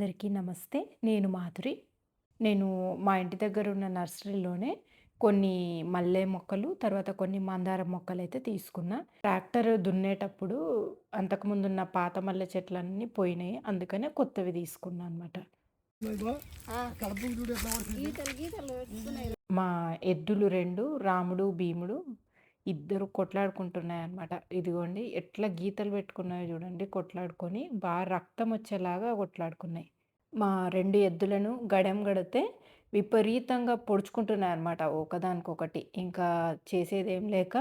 అందరికీ నమస్తే. నేను మాధురి. నేను మా ఇంటి దగ్గర ఉన్న నర్సరీలోనే కొన్ని మల్లె మొక్కలు, తర్వాత కొన్ని మందారం మొక్కలైతే తీసుకున్నా. ట్రాక్టర్ దున్నేటప్పుడు అంతకుముందున్న పాత మల్లె చెట్లన్నీ పోయినాయి. అందుకనే కొత్తవి తీసుకున్నా అనమాట. మా ఎద్దులు 2 రాముడు, భీముడు ఇద్దరు కొట్లాడుకుంటున్నాయన్నమాట. ఇదిగోండి ఎట్లా గీతలు పెట్టుకున్నాయో చూడండి కొట్లాడుకొని. రక్తం వచ్చేలాగా కొట్లాడుకున్నాయి. మా 2 ఎద్దులను గడెం గడితే విపరీతంగా పొడుచుకుంటున్నాయన్నమాట ఒకదానికొకటి. ఇంకా చేసేదేం లేక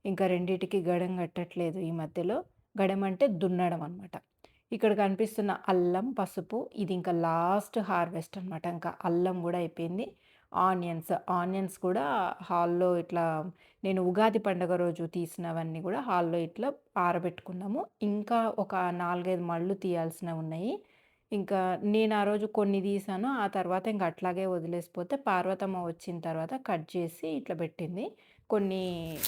ఇంకా రెండిటికి గడెం కట్టట్లేదు ఈ మధ్యలో. గడెం అంటే దున్నడం అనమాట. ఇక్కడ కనిపిస్తున్న అల్లం, పసుపు ఇది ఇంకా లాస్ట్ హార్వెస్ట్ అనమాట. ఇంకా అల్లం గూడా అయిపోయింది. ఆనియన్స్ కూడా హాల్‌లో ఇట్లా నేను ఉగాది పండుగ రోజు తీసినవన్నీ గూడా హాల్‌లో ఇట్లా ఆరబెట్టుకున్నాము. ఇంకా ఒక 4, 5 మళ్ళు తీయాల్సినవున్నాయి. ఇంకా నేను ఆ రోజు కొన్ని తీశాను. ఆ తర్వాత ఇంక అట్లాగే వదిలేసిపోతే పార్వతమ్మ వచ్చిన తర్వాత కట్ చేసి ఇట్లా పెట్టింది. కొన్ని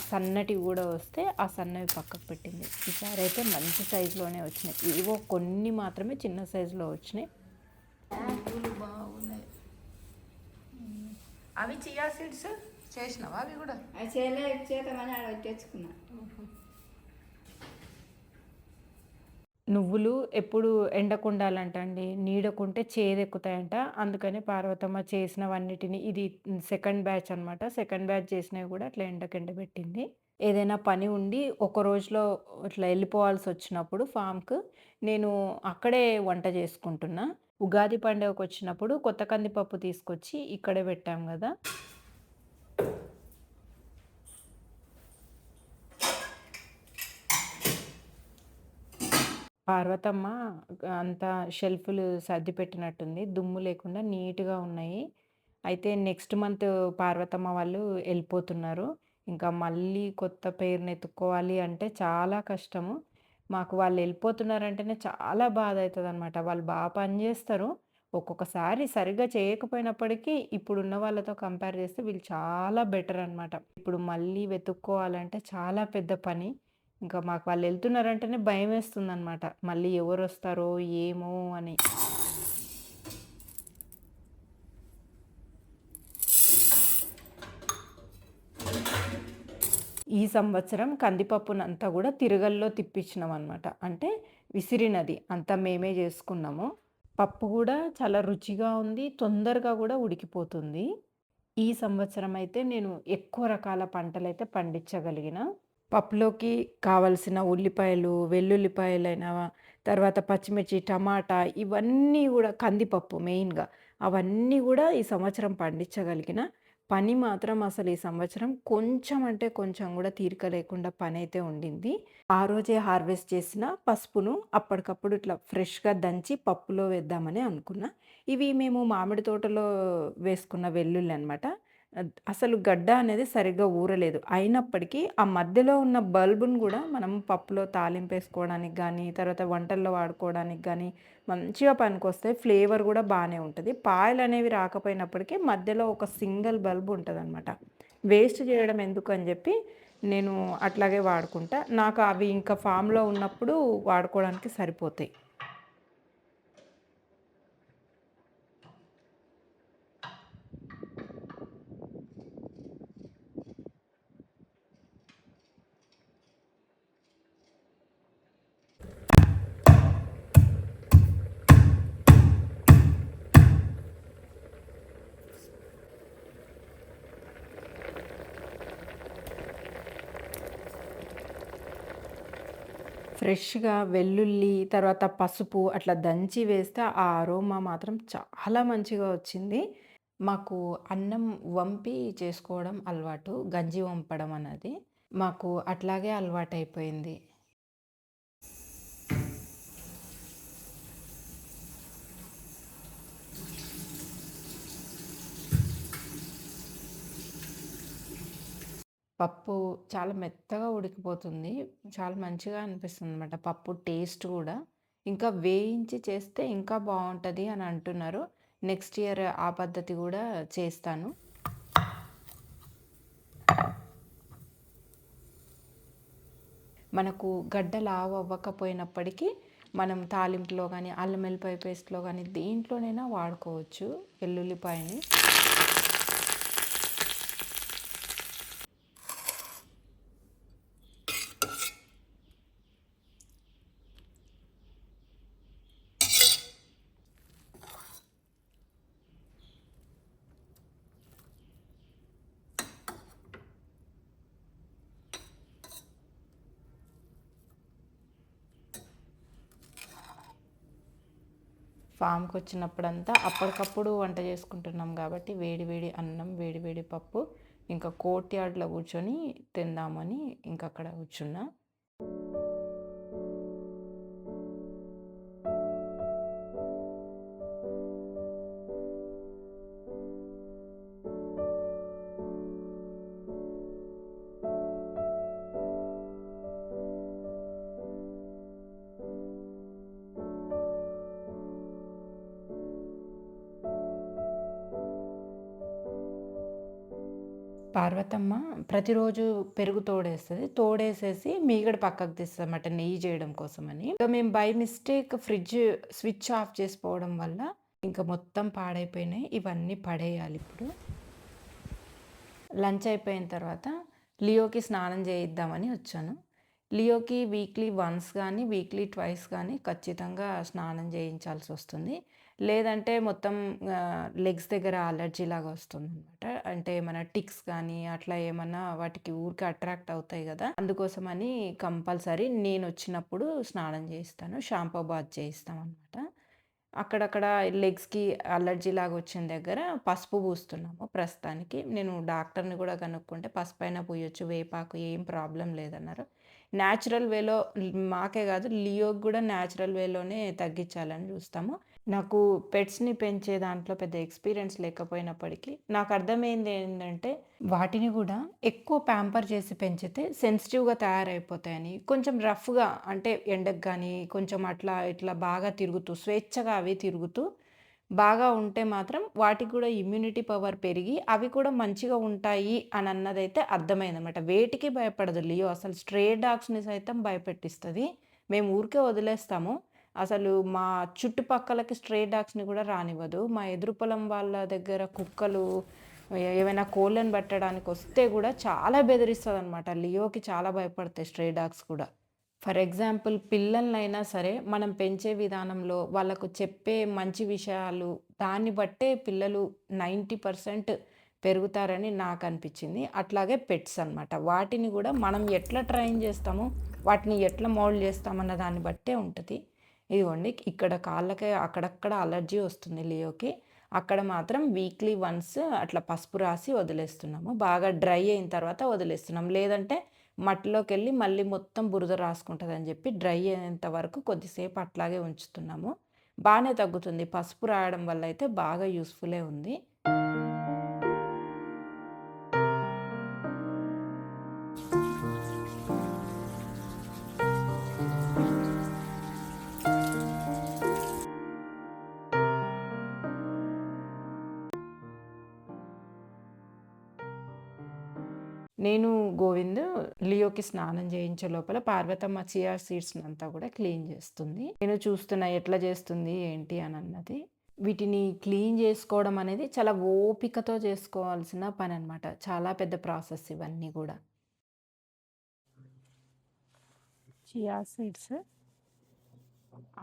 సన్నటివి గూడా వస్తే ఆ సన్నవి పక్కకు పెట్టింది. ఈసారైతే మంచి సైజులోనే వచ్చినాయి. ఏవో కొన్ని మాత్రమే చిన్న సైజులో వచ్చినాయి. పూలు బాగున్నాయి. అవి చియా సీడ్స్ చేసినావా అవి కూడా? అది చేద్దామని ఆడ తెచ్చుకున్నా. నువ్వులు ఎప్పుడు ఎండకుండాలంట అండి. నీడకుంటే చేదెక్కుతాయంట. అందుకని పార్వతమ్మ చేసినవన్నిటిని ఇది సెకండ్ బ్యాచ్ అనమాట. సెకండ్ బ్యాచ్ చేసినవి గూడా అట్లా ఎండబెట్టింది. ఏదైనా పని ఉండి ఒక రోజులో ఇట్లా ఎళ్ళిపోవాల్సొచ్చినప్పుడు ఫామ్‌కు నేను అక్కడే వంట చేసుకుంటున్నా. ఉగాది పండుగకొచ్చినప్పుడు కొత్త కందిపప్పు తీసుకొచ్చి ఇక్కడే పెట్టాం గదా! పార్వతమ్మ అంతా షెల్ఫులు సర్దిపెట్టినట్టుంది. దుమ్ము లేకుండా నీట్‌గా ఉన్నాయి. అయితే నెక్స్ట్ మంత్ పార్వతమ్మ వాళ్ళు ఎళ్ళిపోతున్నారు. ఇంకా మళ్ళీ కొత్త పేరునెతుక్కోవాలి అంటే చాలా కష్టము. మాకు వాళ్ళెళ్ళిపోతున్నారంటేనే చాలా బాధయితదనమాట. వాళ్ళు పని జేస్తరు. ఒక్కొక్కసారి సరిగ్గా చేయకపోయినప్పటికీ ఇప్పుడున్న వాళ్ళతో కంపేర్ చేస్తే వీళ్ళు చాలా బెటరనమాట. ఇప్పుడు మళ్ళీ వెతుక్కోవాలంటే చాలా పెద్ద పని. ఇంకా మాకు వాళ్ళెళ్తున్నారంటేనే భయమేస్తుందనమాట. మళ్ళీ ఎవరొస్తారో ఏమో అని. ఈ సంవత్సరం కందిపప్పునంతా గూడా తిరగల్లో తిప్పించినామనమాట. అంటే విసిరినది అంతా మేమే జేసుకున్నాము. పప్పు గూడా చాలా రుచిగా ఉంది. తొందరగా గూడా ఉడికిపోతుంది. ఈ సంవత్సరం అయితే నేను ఎక్కువ రకాల పంటలైతే పండించగలిగిన. పప్పులోకి కావాల్సిన ఉల్లిపాయలు, వెల్లుల్లిపాయలైన, తర్వాత పచ్చిమిర్చి, టమాటా ఇవన్నీ గూడా కందిపప్పు మెయిన్‌గా అవన్నీ గూడా ఈ సంవత్సరం పండించగలిగిన. పని మాత్రం అసలు ఈ సంవత్సరం కొంచెం అంటే కొంచెం గూడా తీరిక లేకుండా పనైతే ఉండింది. ఆ రోజే హార్వెస్ట్ చేసిన పసుపును అప్పటికప్పుడు ఇట్లా ఫ్రెష్‌గా దంచి పప్పులో వేద్దామని అనుకున్నా. ఇవి మేము మామిడి తోటలో వేసుకున్న వెల్లుల్లనమాట. అసలు గడ్డ అనేది సరిగ్గా ఊరలేదు. అయినప్పటికీ ఆ మధ్యలో ఉన్న బల్బును గూడా మనం పప్పులో తాలింపేసుకోవడానికి గానీ, తర్వాత వంటల్లో వాడుకోవడానికి గానీ మంచిగా పనికొస్తాయి. ఫ్లేవర్ గూడా బానే ఉంటది. పాయలనేవి రాకపోయినప్పటికీ మధ్యలో ఒక సింగిల్ బల్బ్ ఉంటదనమాట. వేస్ట్ జేయడం ఎందుకని జెప్పి నేను అట్లాగే వాడుకుంటా. నాకు అవి ఇంకా ఫామ్‌లో ఉన్నప్పుడు వాడుకోవడానికి సరిపోతాయి. ఫ్రెష్‌గా వెల్లుల్లి, తర్వాత పసుపు అట్లా దంచి వేస్తే ఆ అరోమా మాత్రం చాలా మంచిగా వచ్చింది. మాకు అన్నం వంపి చేసుకోవడం అలవాటు. గంజి వంపడం అన్నది. మాకు అట్లాగే అలవాటయిపోయింది. పప్పు చాలా మెత్తగా ఉడికిపోతుంది. చాలా మంచిగా అనిపిస్తుందనమాట. పప్పు టేస్ట్ గూడా. ఇంకా వేయించి చేస్తే ఇంకా బావుంటది అని అంటున్నారు. నెక్స్ట్ ఇయర్ ఆ పద్ధతి గూడా చేస్తాను. మనకు గడ్డ లావు అవ్వకపోయినప్పటికీ మనం తాలింపులో గానీ, అల్లం వెల్లిపాయ పేస్ట్‌లో గానీ దేంట్లోనైనా వాడుకోవచ్చు వెల్లుల్లిపాయని. ఫామ్‌కొచ్చినప్పుడంతా అప్పటికప్పుడు వంట చేసుకుంటున్నాం కాబట్టి వేడి వేడి అన్నం, వేడి వేడి పప్పు, ఇంకా కోర్ట్‌యార్డ్‌లో కూర్చొని తిందామని ఇంకక్కడ కూర్చున్నా. పార్వతమ్మ ప్రతిరోజు పెరుగు తోడేస్తది. తోడేసేసి మీగడ పక్కకు తీస్తదన్నమాట నెయ్యి చేయడం కోసమని. ఇక మేము by mistake fridge switch off చేసుకోవడం వల్ల ఇంక మొత్తం పాడైపోయినాయి. ఇవన్నీ పడేయాలిప్పుడు. లంచ్ అయిపోయిన తర్వాత లియోకి స్నానం చేయిద్దామని వచ్చాను. లియోకి వీక్లీ వన్స్ గానీ, వీక్లీ ట్వైస్ గానీ ఖచ్చితంగా స్నానం చేయించాల్సొస్తుంది. లేదంటే మొత్తం లెగ్స్ దగ్గర అలర్జీలాగా వస్తుందనమాట. అంటే ఏమన్నా టిక్స్ కానీ, అట్లా ఏమన్నా వాటికి ఊరికే అట్రాక్ట్ అవుతాయి గదా! అందుకోసమని కంపల్సరీ నేనొచ్చినప్పుడు స్నానం చేయిస్తాను. షాంపూ బాత్ చేయిస్తామనమాట. అక్కడక్కడ లెగ్స్‌కి అలర్జీలాగా వచ్చిన దగ్గర పసుపు పూస్తున్నాము ప్రస్తుతానికి. నేను డాక్టర్‌ని గూడా కనుక్కుంటే పసుపైనా పూయొచ్చు, వేపాకు ఏం ప్రాబ్లమ్ లేదన్నారు. న్యాచురల్ వేలో మాకే గాదు లియోకి గూడా న్యాచురల్ వేలోనే తగ్గించాలని చూస్తాము. నాకు పెట్స్‌ని పెంచే దాంట్లో పెద్ద ఎక్స్‌పీరియన్స్ లేకపోయినప్పటికీ నాకు అర్థమైంది ఏంటంటే వాటిని గూడా ఎక్కువ ప్యాంపర్ చేసి పెంచితే సెన్సిటివ్‌గా తయారైపోతాయని. కొంచెం రఫ్‌గా అంటే ఎండకు గానీ, కొంచెం అట్లా ఇట్లా బాగా తిరుగుతూ స్వేచ్ఛగా అవి తిరుగుతూ బాగా ఉంటే మాత్రం వాటికి కూడా ఇమ్యూనిటీ పవర్ పెరిగి అవి కూడా మంచిగా ఉంటాయి అని అన్నదైతే అర్థమైందనమాట. వేటికి భయపడదు లియో. అసలు స్ట్రే డాగ్స్‌ని సైతం భయపెట్టిస్తది. మేము ఊరికే వదిలేస్తాము. అసలు మా చుట్టుపక్కలకి స్ట్రే డాగ్స్‌ని కూడా రానివ్వదు. మా ఎదురు పొలం వాళ్ళ దగ్గర కుక్కలు ఏవైనా కోళ్ళని పట్టడానికొస్తే గూడా చాలా బెదిరిస్తదనమాట. లియోకి చాలా భయపడతాయి స్ట్రే డాగ్స్ కూడా. ఫర్ ఎగ్జాంపుల్ పిల్లలనైనా సరే మనం పెంచే విధానంలో వాళ్ళకు చెప్పే మంచి విషయాలు దాన్ని బట్టే పిల్లలు 90% పెరుగుతారని నాకనిపిచ్చింది. అట్లాగే పెట్స్ అనమాట. వాటిని గూడా మనం ఎట్లా ట్రైన్ జేస్తామో, వాటిని ఎట్లా మౌల్డ్ జేస్తామన్న దాన్ని బట్టే ఉంటది. ఇదిగోండి ఇక్కడ కాళ్ళకి అక్కడక్కడ అలర్జీ వస్తుంది లియోకి. అక్కడ మాత్రం వీక్లీ వన్స్ అట్లా పసుపు రాసి వదిలేస్తున్నాము. బాగా డ్రై అయిన తర్వాత వదిలేస్తున్నాం. లేదంటే మట్టిలోకెళ్ళి మళ్ళీ మొత్తం బురద రాసుకుంటదని జెప్పి డ్రై అయ్యేంత వరకు కొద్దిసేపు అట్లాగే ఉంచుతున్నాము. బానే తగ్గుతుంది. పసుపు రాయడం వల్ల అయితే బాగా యూజ్‌ఫులే ఉంది. నేను, గోవింద్ లియోకి స్నానం చేయించే లోపల పార్వతమ్మ చియా సీడ్స్‌నంతా గూడా క్లీన్ జేస్తుంది. నేను చూస్తున్నా ఎట్లా జేస్తుంది, ఏంటి అనన్నది. వీటిని క్లీన్ జేసుకోవడం అనేది చాలా ఓపికతో చేసుకోవాల్సిన పననమాట. చాలా పెద్ద ప్రాసెస్ ఇవన్నీ గూడా. చియా సీడ్స్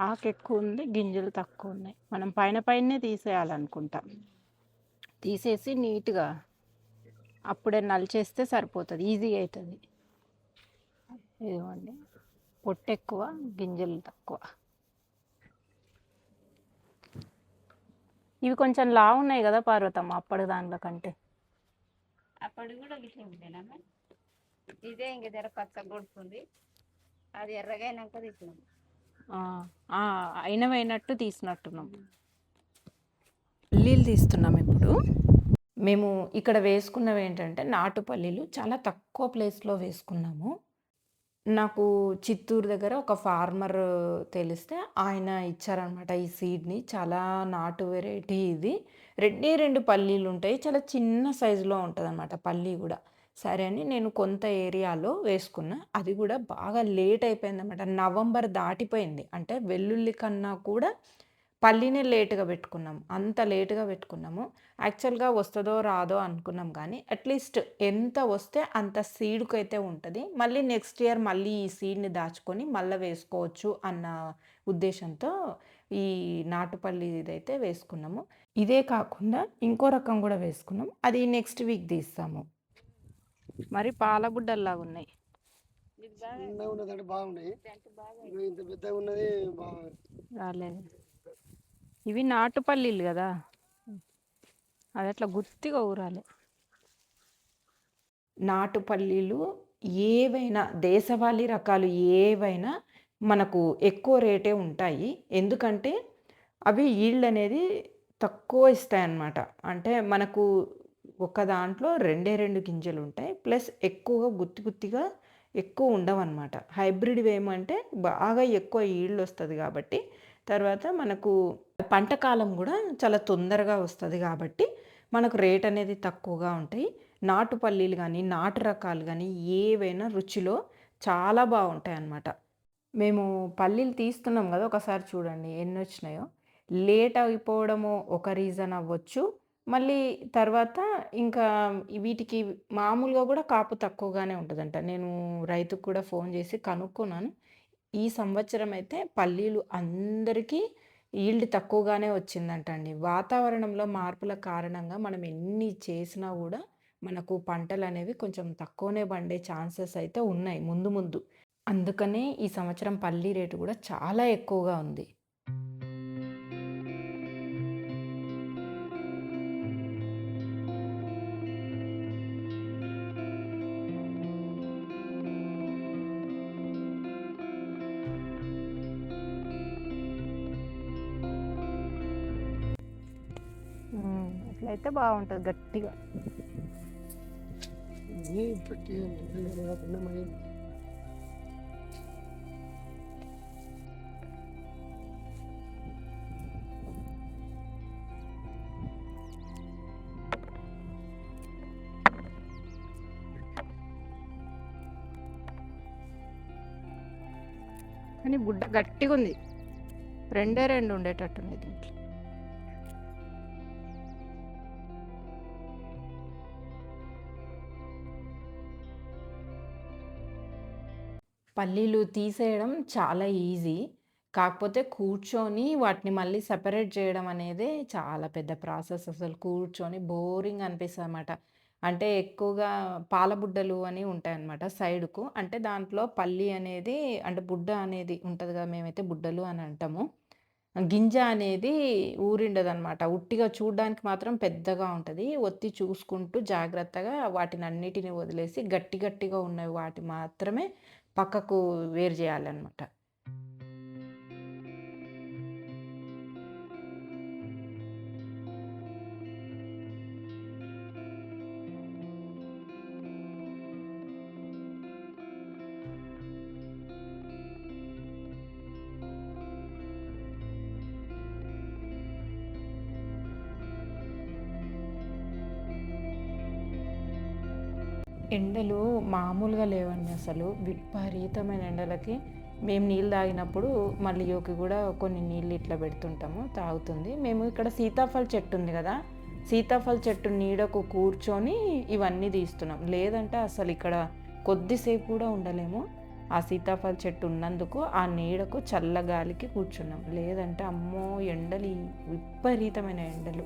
ఆకెక్కువుంది, గింజలు తక్కువున్నాయి. మనం పైన పైనే తీసేయాలనుకుంటా. తీసేసి నీట్‌గా అప్పుడే నలిచేస్తే సరిపోతది. ఈజీగా అయితది. ఇదిగోండి. పొట్టెక్కువ, గింజలు తక్కువ. ఇవి కొంచెం లావున్నాయి గదా పార్వతమ్మ అప్పటి దాంట్లో కంటే. అప్పటి కూడా గిట్లే ఉండేనమ్మా. ఇదే ఇంక జర పచ్చగా కొడుతుంది. అది ఎర్రగా అయినాక తీసినాం. ఆ! ఆ! అయినవైనట్టు తీసినట్టున్నాం. పల్లీలు తీస్తున్నాం ఇప్పుడు. మేము ఇక్కడ వేసుకున్నవేంటంటే నాటు పల్లీలు చాలా తక్కువ ప్లేస్‌లో వేసుకున్నాము. నాకు చిత్తూరు దగ్గర ఒక ఫార్మర్ తెలిస్తే ఆయన ఇచ్చారనమాట ఈ సీడ్‌ని. చాలా నాటు వెరైటీ ఇది. రెండే 2 పల్లీలుంటాయి. చాలా చిన్న సైజులో ఉంటదనమాట పల్లీ గూడా. సరే అని నేను కొంత ఏరియాలో వేసుకున్నా. అది గూడా బాగా లేట్ అయిపోయిందనమాట. నవంబర్ దాటిపోయింది. అంటే వెల్లుల్లి కన్నా కూడా పల్లినే లేట్‌గా పెట్టుకున్నాం. అంత లేట్‌గా పెట్టుకున్నాము. యాక్చువల్‌గా వస్తదో రాదో అనుకున్నాం గానీ, అట్‌లీస్ట్ ఎంత వస్తే అంత సీడ్‌కైతే ఉంటది. మళ్ళీ నెక్స్ట్ ఇయర్ మళ్ళీ ఈ సీడ్‌ని దాచుకొని మళ్ళా వేసుకోవచ్చు అన్న ఉద్దేశంతో ఈ నాటుపల్లిదైతే వేసుకున్నాము. ఇదే కాకుండా ఇంకో రకం గూడా వేసుకున్నాం. అది నెక్స్ట్ వీక్ తీస్తాము. మరి పాల బుడ్డల్లాగున్నాయి. ఇది బాగా చిన్నగా ఉన్నదంటే బాగున్నాయి. అంటే బాగా ఇగో ఇంత పెద్దగా ఉన్నది బాగా. రాలేదు. ఇవి నాటుపల్లీలు గదా! అది అట్లా గుత్తిగా ఊరాలి. నాటుపల్లీలు ఏవైనా దేశవాళీ రకాలు ఏవైనా మనకు ఎక్కువ రేటే ఉంటాయి. ఎందుకంటే అవి ఈల్డ్ అనేది తక్కువ ఇస్తాయన్నమాట. అంటే మనకు ఒక దాంట్లో 2 గింజలుంటాయి. ప్లస్ ఎక్కువగా గుత్తి గుత్తిగా ఎక్కువ ఉండవన్నమాట. హైబ్రిడ్‌వేమంటే బాగా ఎక్కువ ఈల్డ్ ఒస్తది గాబట్టి, తర్వాత మనకు పంట కాలం గూడా చాలా తొందరగా వస్తది గాబట్టి, మనకు రేట్ అనేది తక్కువగా ఉంటాయి. నాటు పల్లీలు గానీ, నాటు రకాలు గానీ ఏవైనా రుచిలో చాలా బావుంటాయన్నమాట. మేము పల్లీలు తీస్తున్నాం గదా! ఒకసారి చూడండి ఎన్నొచ్చినాయో. లేట్ అయిపోవడము ఒక రీజన్ అవ్వచ్చు. మళ్ళీ తర్వాత ఇంకా వీటికి మామూలుగా గూడా కాపు తక్కువగానే ఉంటదంట. నేను రైతుకి కూడా ఫోను జేసి కనుక్కున్నాను. ఈ సంవత్సరం అయితే పల్లీలు అందరికీ ఈల్డ్ తక్కువగానే వచ్చిందంటండి. వాతావరణంలో మార్పుల కారణంగా మనం ఎన్ని చేసినా గూడా మనకు పంటలనేవి కొంచెం తక్కువనే పండే ఛాన్సెస్ అయితే ఉన్నాయి ముందు ముందు. అందుకనే ఈ సంవత్సరం పల్లి రేటు గూడా చాలా ఎక్కువగా ఉంది. అట్లయితే బావుంటది గట్టిగా. ఇది పెట్టి కాకుండా మరి కానీ బుడ్డ గట్టిగుంది. 2 ఉండేటట్టున్నాయి దీంట్లో. పల్లీలు తీసేయడం చాలా ఈజీ. కాకపోతే కూర్చొని వాటిని మళ్ళీ సెపరేట్ చేయడం అనేదే చాలా పెద్ద ప్రాసెస్ అసలు. కూర్చొని బోరింగ్ అనిపిస్తదనమాట. అంటే ఎక్కువగా పాల బుడ్డలు అని ఉంటాయన్నమాట సైడుకు. అంటే దాంట్లో పల్లి అనేది అంటే బుడ్డ అనేది ఉంటది కదా! మేమైతే బుడ్డలు అని అంటాము. గింజ అనేది ఊరిండదనమాట. ఉట్టిగా చూడ్డానికి మాత్రం పెద్దగా ఉంటది. ఒత్తి చూసుకుంటూ జాగ్రత్తగా వాటినన్నిటిని వదిలేసి గట్టి గట్టిగా ఉన్నవి వాటి మాత్రమే పక్కకు వేరు జేయాలనమాట. ఎండలు మామూలుగా లేవండి అసలు. విపరీతమైన ఎండలకి మేము నీళ్ళు తాగినప్పుడు మళ్ళీ యోకి గూడా కొన్ని నీళ్ళు ఇట్లా పెడుతుంటాము. తాగుతుంది. మేము ఇక్కడ సీతాఫల చెట్టు ఉంది గదా! సీతాఫల చెట్టు నీడకు కూర్చొని ఇవన్నీ తీస్తున్నాం. లేదంటే అసలు ఇక్కడ కొద్దిసేపు కూడా ఉండలేము. ఆ సీతాఫల చెట్టు ఉన్నందుకు ఆ నీడకు చల్లగాలికి కూర్చున్నాం. లేదంటే అమ్మో! ఎండలు విపరీతమైన ఎండలు.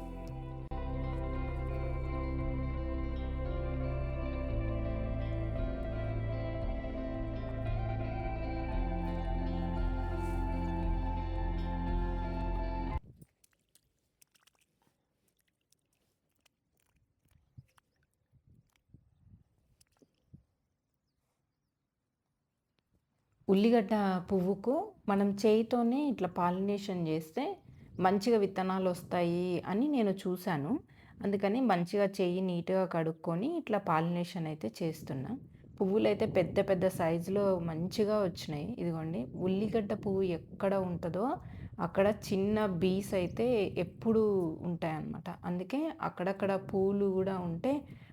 ఉల్లిగడ్డ పువ్వుకు మనం చేయితోనే ఇట్లా పాలినేషన్ చేస్తే మంచిగా విత్తనాలొస్తాయి అని నేను చూశాను. అందుకని మంచిగా చెయ్యి నీట్‌గా కడుక్కొని ఇట్లా పాలినేషన్ అయితే చేస్తున్నా. పువ్వులైతే పెద్ద పెద్ద సైజులో మంచిగా వచ్చినాయి. ఇదిగోండి ఉల్లిగడ్డ పువ్వు ఎక్కడ ఉంటదో అక్కడ చిన్న బీస్ అయితే ఎప్పుడూ ఉంటాయన్నమాట. అందుకే అక్కడక్కడ పూలు గూడా ఉంటే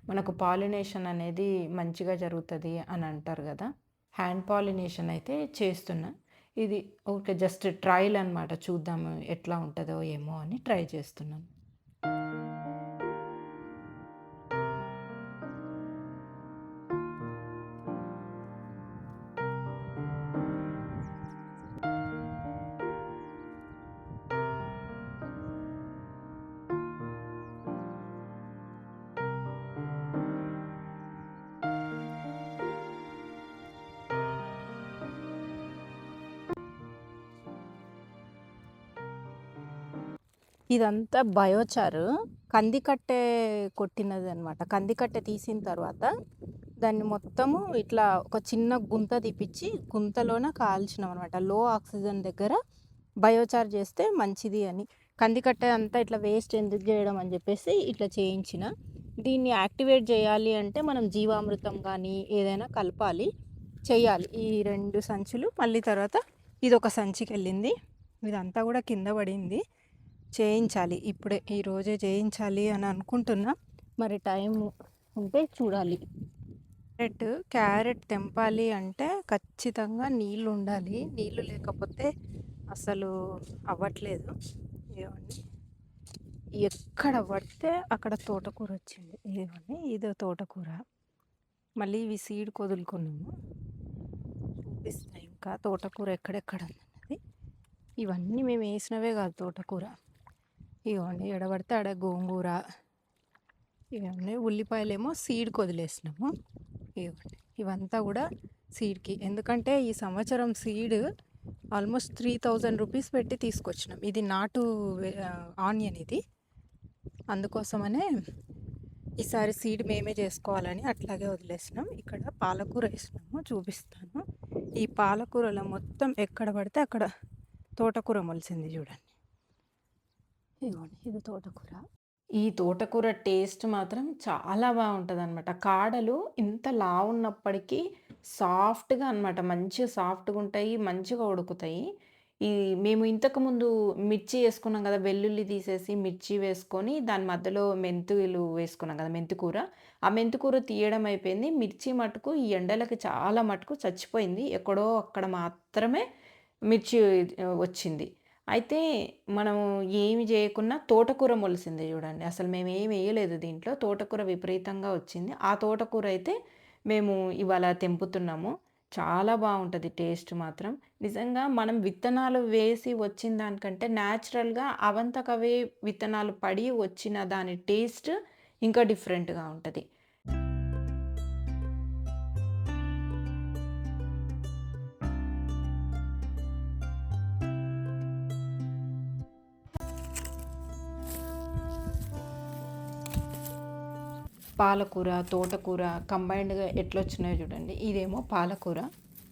మనకు పాలినేషన్ అనేది మంచిగా జరుగుతది అని అంటారు గదా! హ్యాండ్ పాలినేషన్ అయితే చేస్తున్నా. ఇది ఓకే. జస్ట్ ట్రయల్ అనమాట. చూద్దాము ఎట్లా ఉంటదో ఏమో అని ట్రై చేస్తున్నాను. ఇదంతా బయోచారు. కందికట్టె కొట్టినదనమాట. కందికట్టె తీసిన తర్వాత దాన్ని మొత్తము ఇట్లా ఒక చిన్న గుంత తీపిచ్చి గుంతలోన కాల్చినామనమాట. లో ఆక్సిజన్ దగ్గర బయోచార్ చేస్తే మంచిది అని. కందికట్టె అంతా ఇట్లా వేస్ట్ ఎందుకు చేయడం అని చెప్పేసి ఇట్లా చేయించిన. దీన్ని యాక్టివేట్ చేయాలి అంటే మనం జీవామృతం కానీ ఏదైనా కలపాలి, చెయ్యాలి. ఈ 2 సంచులు మళ్ళీ తర్వాత ఇదొక సంచికెళ్ళింది. ఇదంతా కూడా కింద పడింది. చేయించాలి ఇప్పుడే. ఈరోజే చేయించాలి అని అనుకుంటున్నా. మరి టైం ఉంటే చూడాలి. క్యారెట్ తెంపాలి అంటే ఖచ్చితంగా నీళ్ళు ఉండాలి. నీళ్ళు లేకపోతే అసలు అవ్వట్లేదు. ఇదిగోండి, ఎక్కడ పడితే అక్కడ తోటకూర వచ్చింది. ఇదిగోండి, ఇదో తోటకూర. మళ్ళీ ఇవి సీడ్ వదులుకున్నాము. చూపిస్తా ఇంకా తోటకూర ఎక్కడెక్కడ ఉన్నది. ఇవన్నీ మేము వేసినవే కాదు తోటకూర. ఇవ్వండి, ఎడబడితే ఆడ గోంగూర. ఇవన్నీ ఉల్లిపాయలేమో సీడ్కి వదిలేసినాము. ఇవ్వండి, ఇవంతా కూడా సీడ్కి. ఎందుకంటే ఈ సంవత్సరం సీడ్ ఆల్మోస్ట్ 3000 రూపీస్ పెట్టి తీసుకొచ్చినాం. ఇది నాటు ఆనియన్ ఇది. అందుకోసమనే ఈసారి సీడ్ మేమే చేసుకోవాలని అట్లాగే వదిలేసినాం. ఇక్కడ పాలకూర వేసినాము, చూపిస్తాను. ఈ పాలకూరలో మొత్తం ఎక్కడ పడితే అక్కడ తోటకూర మొలిసింది చూడండి. ఇదిగోండి, ఇది తోటకూర. ఈ తోటకూర టేస్ట్ మాత్రం చాలా బాగుంటుందన్నమాట. కాడలు ఇంత లావున్నప్పటికీ సాఫ్ట్‌గా అనమాట. మంచిగా సాఫ్ట్‌గా ఉంటాయి. మంచిగా ఉడుకుతాయి. మేము ఇంతకుముందు మిర్చి వేసుకున్నాం కదా! వెల్లుల్లి తీసేసి మిర్చి వేసుకొని దాని మధ్యలో మెంతులు వేసుకున్నాం కదా! మెంతికూర. ఆ మెంతికూర తీయడం అయిపోయింది. మిర్చి మటుకు ఈ ఎండలకి చాలా మటుకు చచ్చిపోయింది. ఎక్కడో అక్కడ మాత్రమే మిర్చి వచ్చింది. అయితే మనము ఏమి చేయకున్నా తోటకూర మొలిసింది చూడండి. అసలు మేమేమి వేయలేదు దీంట్లో. తోటకూర విపరీతంగా వచ్చింది. ఆ తోటకూర అయితే మేము ఇవాళ తెంపుతున్నాము. చాలా బాగుంటుంది టేస్ట్ మాత్రం. నిజంగా మనం విత్తనాలు వేసి వచ్చిన దానికంటే న్యాచురల్‌గా అవంతకవే విత్తనాలు పడి వచ్చిన దాని టేస్ట్ ఇంకా డిఫరెంట్‌గా ఉంటది. పాలకూర, తోటకూర కంబైన్డ్‌గా ఎట్లొచ్చినాయో చూడండి. ఇదేమో పాలకూర.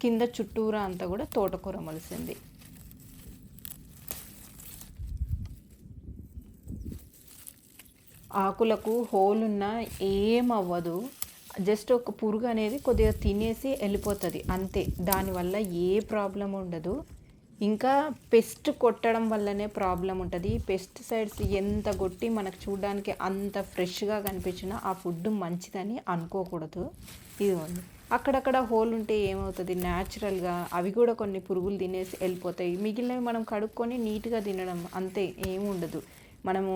కింద చుట్టూరా అంతా కూడా తోటకూర మొలిసింది. ఆకులకు హోలున్నా ఏమవ్వదు. జస్ట్ ఒక పురుగు అనేది కొద్దిగా తినేసి వెళ్ళిపోతది అంతే. దానివల్ల ఏ ప్రాబ్లమ్ ఉండదు. ఇంకా పెస్ట్ కొట్టడం వల్లనే ప్రాబ్లమ్ ఉంటది. పెస్టిసైడ్స్ ఎంత కొట్టి మనకు చూడడానికి అంత ఫ్రెష్‌గా కనిపించినా ఆ ఫుడ్ మంచిదని అనుకోకూడదు. ఇదిగోండి, అక్కడక్కడ హోల్ ఉంటే ఏమవుతది, న్యాచురల్‌గా అవి కూడా కొన్ని పురుగులు తినేసి వెళ్ళిపోతాయి. మిగిలినవి మనం కడుక్కొని నీట్‌గా తినడం అంతే, ఏముండదు. మనము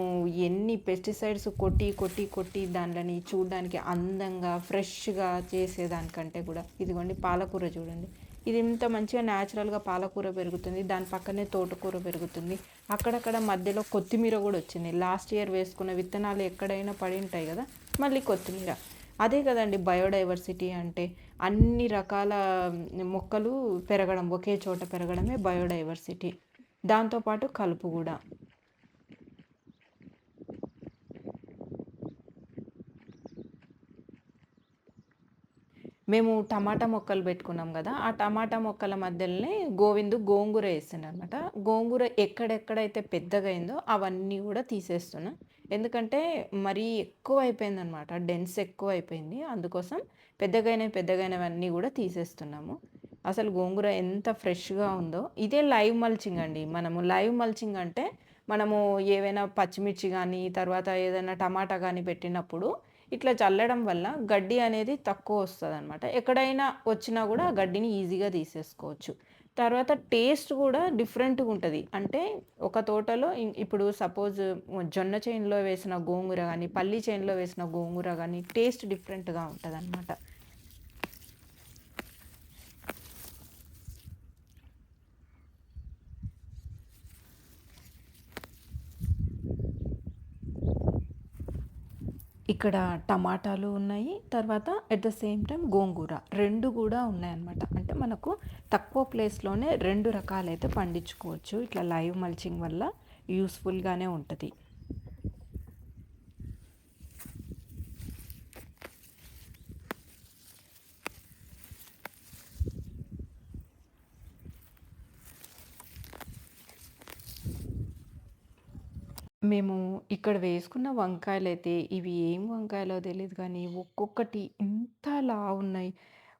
ఎన్ని పెస్టిసైడ్స్ కొట్టి దాంట్లని చూడడానికి అందంగా, ఫ్రెష్‌గా చేసేదానికంటే కూడా ఇదిగోండి పాలకూర చూడండి. ఇది ఇంత మంచిగా న్యాచురల్‌గా పాలకూర పెరుగుతుంది. దాని పక్కనే తోటకూర పెరుగుతుంది. అక్కడక్కడ మధ్యలో కొత్తిమీర కూడా వచ్చింది. లాస్ట్ ఇయర్ వేసుకున్న విత్తనాలు ఎక్కడైనా పడి ఉంటాయి కదా! మళ్ళీ కొత్తిమీర. అదే కదండీ బయోడైవర్సిటీ అంటే. అన్ని రకాల మొక్కలు పెరగడం, ఒకే చోట పెరగడమే బయోడైవర్సిటీ. దాంతో పాటు కలుపు కూడా. మేము టమాటా మొక్కలు పెట్టుకున్నాం కదా! ఆ టమాటా మొక్కల మధ్యలోనే గోంగూర వేసాననమాట. గోంగూర ఎక్కడెక్కడైతే పెద్దగయిందో అవన్నీ కూడా తీసేస్తున్నా. ఎందుకంటే మరీ ఎక్కువైపోయిందనమాట. డెన్స్ ఎక్కువైపోయింది. అందుకోసం పెద్దగైనవన్నీ కూడా తీసేస్తున్నాము. అసలు గోంగూర ఎంత ఫ్రెష్‌గా ఉందో. ఇదే లైవ్ మల్చింగ్ అండి. మనము లైవ్ మల్చింగ్ అంటే మనము ఏవైనా పచ్చిమిర్చి గానీ, తర్వాత ఏదైనా టమాటా గానీ పెట్టినప్పుడు ఇట్లా చల్లడం వల్ల గడ్డి అనేది తక్కువ వస్తదనమాట. ఎక్కడైనా వచ్చినా గూడా ఆ గడ్డిని ఈజీగా తీసేసుకోవచ్చు. తర్వాత టేస్ట్ గూడా డిఫరెంట్‌గుంటది. అంటే ఒక తోటలో ఇప్పుడు సపోజ్ జొన్న చేనులో వేసిన గోంగూర గానీ, పల్లి చేనులో వేసిన గోంగూర గానీ టేస్ట్ డిఫరెంట్‌గా ఉంటదనమాట. ఇక్కడ టమాటాలు ఉన్నాయి. తర్వాత అట్ ద సేమ్ టైమ్ గోంగూర 2 గూడా ఉన్నాయన్నమాట. అంటే మనకు తక్కువ ప్లేస్‌లోనే 2 రకాలైతే పండించుకోవచ్చు. ఇట్లా లైవ్ మల్చింగ్ వల్ల యూజ్‌ఫుల్‌గానే ఉంటది. మేము ఇక్కడ వేసుకున్న వంకాయలైతే ఇవి ఏం వంకాయలో తెలీదు గానీ, ఒక్కొక్కటి ఇంత లావున్నాయి.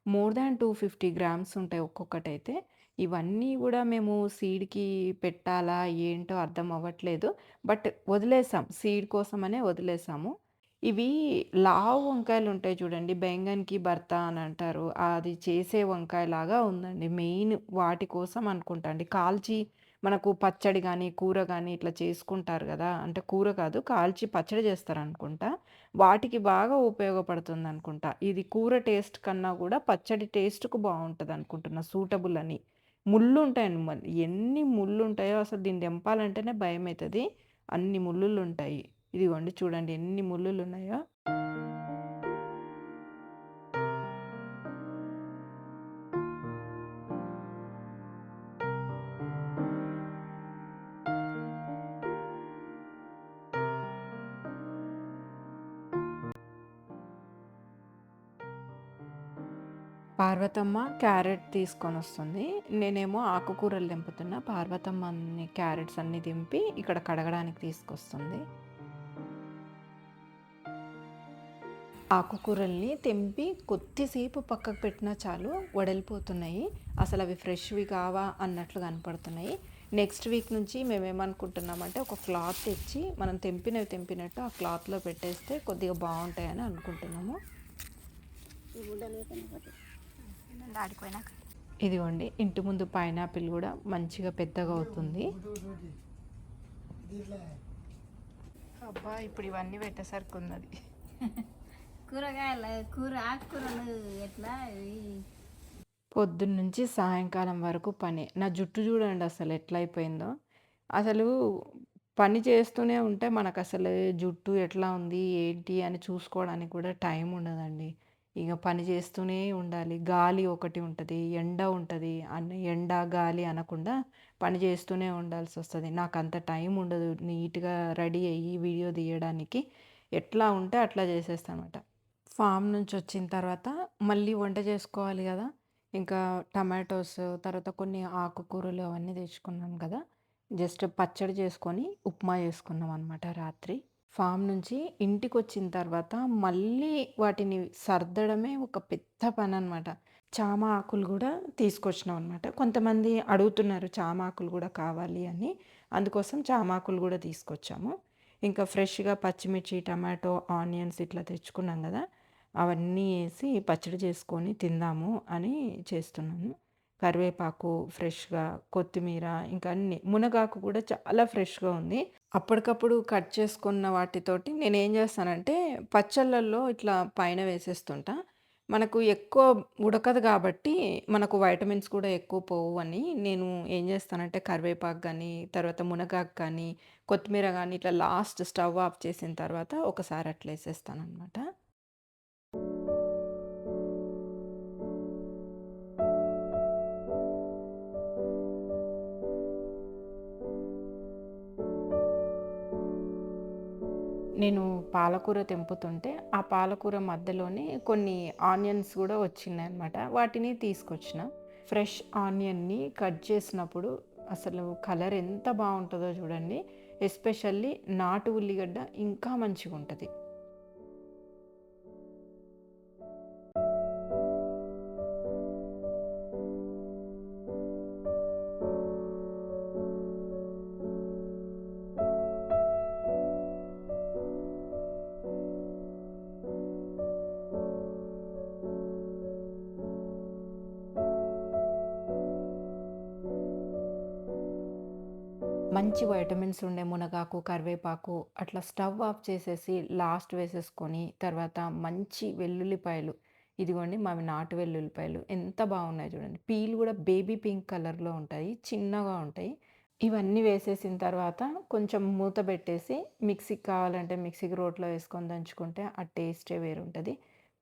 మోర్ దాన్ 250 గ్రామ్స్ ఉంటాయి ఒక్కొక్కటైతే. ఇవన్నీ గూడా మేము సీడ్‌కి పెట్టాలా? ఏంటో అర్థం అవ్వట్లేదు. బట్ వదిలేసాం. సీడ్ కోసమనే వదిలేసాము. ఇవి లావు వంకాయలుంటాయి చూడండి. బెంగన్‌కి భర్త అని అంటారు. అది చేసే వంకాయలాగా ఉందండి. మెయిన్ వాటి కోసం అనుకుంటా అండి. కాల్చి మనకు పచ్చడి గానీ, కూర గానీ ఇట్లా చేసుకుంటారు గదా! అంటే కూర కాదు కాల్చి పచ్చడి చేస్తారనుకుంటా. వాటికి బాగా ఉపయోగపడుతుందనుకుంటా. ఇది కూర టేస్ట్ కన్నా గూడా పచ్చడి టేస్ట్‌కు బావుంటదనుకుంటున్నా సూటబుల్ అని. ముళ్ళుంటాయండి ఎన్ని ముళ్ళుంటాయో అసలు దీన్ని దెంపాలంటేనే భయమైతది. అన్ని ముల్లులుంటాయి. ఇదిగోండి చూడండి ఎన్ని ముల్లులున్నాయో. పార్వతమ్మ క్యారెట్ తీసుకొనొస్తుంది. నేనేమో ఆకుకూరలు తెంపుతున్నా. పార్వతమ్మ అన్ని క్యారెట్స్ అన్నీ తెంపి ఇక్కడ కడగడానికి తీసుకొస్తుంది. ఆకుకూరల్ని తెంపి కొద్దిసేపు పక్కకు పెట్టినా చాలు వడలిపోతున్నాయి. అసలవి ఫ్రెష్‌వి కావా అన్నట్లు కనపడుతున్నాయి. నెక్స్ట్ వీక్ నుంచి మేమేమనుకుంటున్నామంటే ఒక క్లాత్ తెచ్చి మనం తెంపినవి తెంపినట్టు ఆ క్లాత్‌లో పెట్టేస్తే కొద్దిగా బావుంటాయని అనుకుంటున్నాము. ఈ గుడ్డలు కనపడతాయి ఆడిపోయినాక. ఇదిగోండి ఇంటి ముందు పైనాపిల్ గూడా మంచిగా పెద్దగా అవుతుంది. అబ్బా! ఇప్పుడు ఇవన్నీ పెట్టేసరికున్నది. ఆకుకూరలు ఎట్లా పొద్దున్నుంచి సాయంకాలం వరకు పనే. నా జుట్టు చూడండి అసలు ఎట్లయిపోయిందో. అసలు పని చేస్తూనే ఉంటే మనకసలు జుట్టు ఎట్లా ఉంది, ఏంటి అని చూసుకోవడానికి కూడా టైం ఉండదండి. ఇగ పని చేస్తూనే ఉండాలి. గాలి ఒకటి ఉంటది, ఎండ ఉంటది. ఎండ, గాలి అనకుండా పని చేస్తూనే ఉండాల్సొస్తది. నాకంత టైం ఉండదు నీట్‌గా రెడీ అయ్యి వీడియో తీయడానికి. ఎట్లా ఉంటే అట్లా చేసేస్తానమాట. ఫామ్ నుంచొచ్చిన తర్వాత మళ్ళీ వంట చేసుకోవాలి గదా! ఇంకా టమాటోస్, తర్వాత కొన్ని ఆకుకూరలు అవన్నీ తెచ్చుకున్నాం కదా! జస్ట్ పచ్చడి చేసుకొని, ఉప్మా చేసుకున్నామనమాట రాత్రి. ఫామ్ నుంచి ఇంటికొచ్చిన తర్వాత మళ్ళీ వాటిని సర్దడమే ఒక పెద్ద పననమాట. చామ ఆకులు గూడా తీసుకొచ్చినామనమాట. కొంతమంది అడుగుతున్నారు చామ ఆకులు గూడా కావాలి అని. అందుకోసం చామ ఆకులు గూడా తీసుకొచ్చాము. ఇంకా ఫ్రెష్‌గా పచ్చిమిర్చి, టమాటో, ఆనియన్స్ ఇట్లా తెచ్చుకున్నాం గదా! అవన్నీ ఏసి పచ్చడి చేసుకొని తిందాము అని చేస్తున్నాను. కరివేపాకు ఫ్రెష్‌గా, కొత్తిమీర ఇంకా అన్నీ. మునగాకు కూడా చాలా ఫ్రెష్‌గా ఉంది. అప్పటికప్పుడు కట్ చేసుకున్న వాటితోటి నేనేం చేస్తానంటే పచ్చళ్ళల్లో ఇట్లా పైన వేసేస్తుంటా. మనకు ఎక్కువ ఉడకదు కాబట్టి మనకు వైటమిన్స్ కూడా ఎక్కువ పోవు అని నేను ఏం చేస్తానంటే కరివేపాకు గానీ, తర్వాత మునగాకు కానీ, కొత్తిమీర గానీ ఇట్లా లాస్ట్ స్టవ్ ఆఫ్ చేసిన తర్వాత ఒకసారి అట్లా ఏసేస్తాననమాట. నేను పాలకూర తెంపుతుంటే, ఆ పాలకూర మధ్యలోనే కొన్ని ఆనియన్స్ గూడా వచ్చినాయనమాట. వాటిని తీసుకొచ్చిన. ఫ్రెష్ ఆనియన్‌ని కట్ చేసినప్పుడు అసలు కలర్ ఎంత బావుంటదో చూడండి. ఎస్పెషల్లీ నాటు ఉల్లిగడ్డ ఇంకా మంచిగుంటది. మంచి వైటమిన్స్ ఉండే మునగాకు, కరివేపాకు అట్లా స్టవ్ ఆఫ్ చేసేసి లాస్ట్ వేసేసుకొని, తర్వాత మంచి వెల్లుల్లిపాయలు ఇదిగోండి మావి నాటు వెల్లుల్లిపాయలు ఎంత బాగున్నాయో చూడండి. పీల్ కూడా బేబీ పింక్ కలర్‌లో ఉంటాయి. చిన్నగా ఉంటాయి. ఇవన్నీ వేసేసిన తర్వాత కొంచెం మూత పెట్టేసి మిక్సీకి కావాలంటే మిక్సీకి రోట్లో వేసుకొని దంచుకుంటే ఆ టేస్టే వేరుంటది.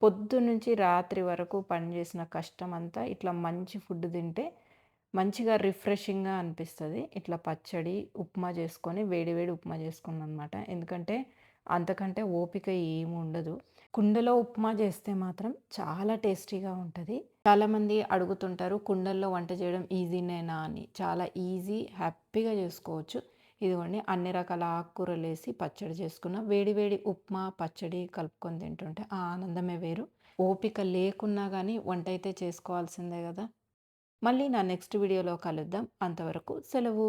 పొద్దున్నుంచి రాత్రి వరకు పని చేసిన కష్టమంతా ఇట్లా మంచి ఫుడ్ తింటే మంచిగా రిఫ్రెషింగ్‌గా అనిపిస్తది. ఇట్లా పచ్చడి, ఉప్మా చేసుకొని వేడి వేడి ఉప్మా చేసుకున్నాననమాట. ఎందుకంటే అంతకంటే ఓపిక ఏముండదు. కుండలో ఉప్మా చేస్తే మాత్రం చాలా టేస్టీగా ఉంటది. చాలామంది అడుగుతుంటారు కుండల్లో వంట చేయడం ఈజీనేనా అని. చాలా ఈజీ, హ్యాపీగా చేసుకోవచ్చు. ఇదిగోండి అన్ని రకాల ఆకుకూరలేసి పచ్చడి చేసుకున్న. వేడి వేడి ఉప్మా, పచ్చడి కలుపుకొని తింటుంటే ఆ ఆనందమే వేరు. ఓపిక లేకున్నా గానీ వంటైతే చేసుకోవాల్సిందే గదా! మళ్ళీ నా నెక్స్ట్ వీడియోలో కలుద్దాం. అంతవరకు సెలవు.